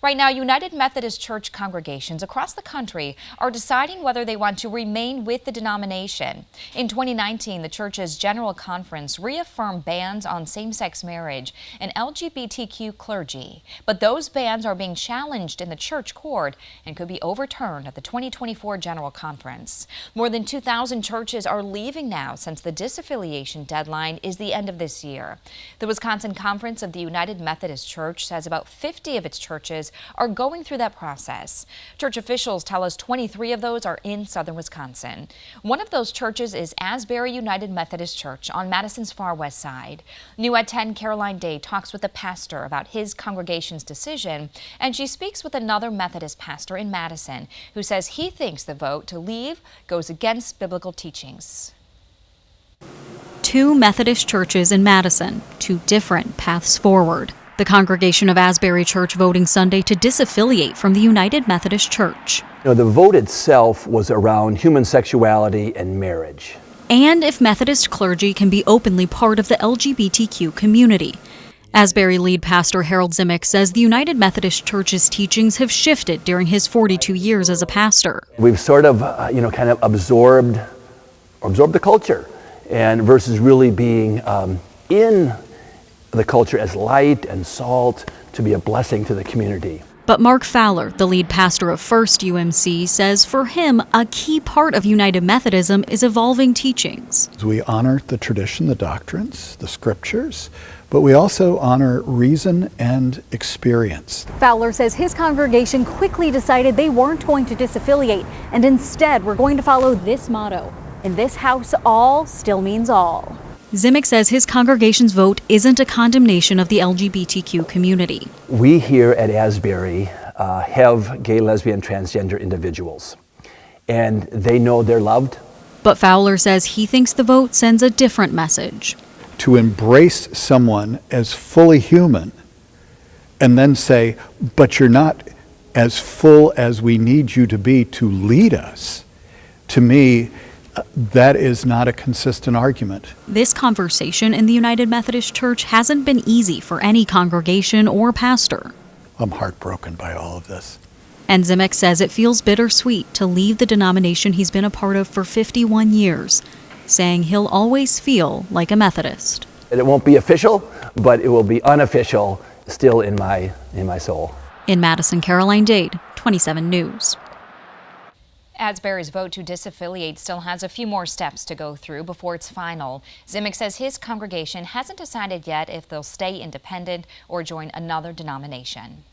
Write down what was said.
Right now, United Methodist Church congregations across the country are deciding whether they want to remain with the denomination. In 2019, the church's General Conference reaffirmed bans on same-sex marriage and LGBTQ clergy. But those bans are being challenged in the church court and could be overturned at the 2024 General Conference. More than 2,000 churches are leaving now since the disaffiliation deadline is the end of this year. The Wisconsin Conference of the United Methodist Church says about 50 of its churches are going through that process. Church officials tell us 23 of those are in southern Wisconsin. One of those churches is Asbury United Methodist Church on Madison's far west side. New at 10 Caroline Day talks with the pastor about his congregation's decision, and she speaks with another Methodist pastor in Madison who says he thinks the vote to leave goes against biblical teachings. Two Methodist churches in Madison, two different paths forward. The congregation of Asbury Church voting Sunday to disaffiliate from the United Methodist Church. The vote itself was around human sexuality and marriage. And if Methodist clergy can be openly part of the LGBTQ community. Asbury lead pastor Harold Zimick says the United Methodist Church's teachings have shifted during his 42 years as a pastor. We've sort of, kind of absorbed the culture, and versus really being in the culture as light and salt to be a blessing to the community. But Mark Fowler, the lead pastor of First UMC, says for him, a key part of United Methodism is evolving teachings. We honor the tradition, the doctrines, the scriptures, but we also honor reason and experience. Fowler says his congregation quickly decided they weren't going to disaffiliate, and instead were going to follow this motto: in this house, all still means all. Zimick says his congregation's vote isn't a condemnation of the LGBTQ community. We here at Asbury have gay, lesbian, transgender individuals, and they know they're loved. But Fowler says he thinks the vote sends a different message. To embrace someone as fully human and then say, but you're not as full as we need you to be to lead us, to me, that is not a consistent argument. This conversation in the United Methodist Church hasn't been easy for any congregation or pastor. I'm heartbroken by all of this. And Zimick says it feels bittersweet to leave the denomination he's been a part of for 51 years, saying he'll always feel like a Methodist. It won't be official, but it will be unofficial still in my soul. In Madison, Caroline Dade, 27 News. Asbury's vote to disaffiliate still has a few more steps to go through before it's final. Zimick says his congregation hasn't decided yet if they'll stay independent or join another denomination.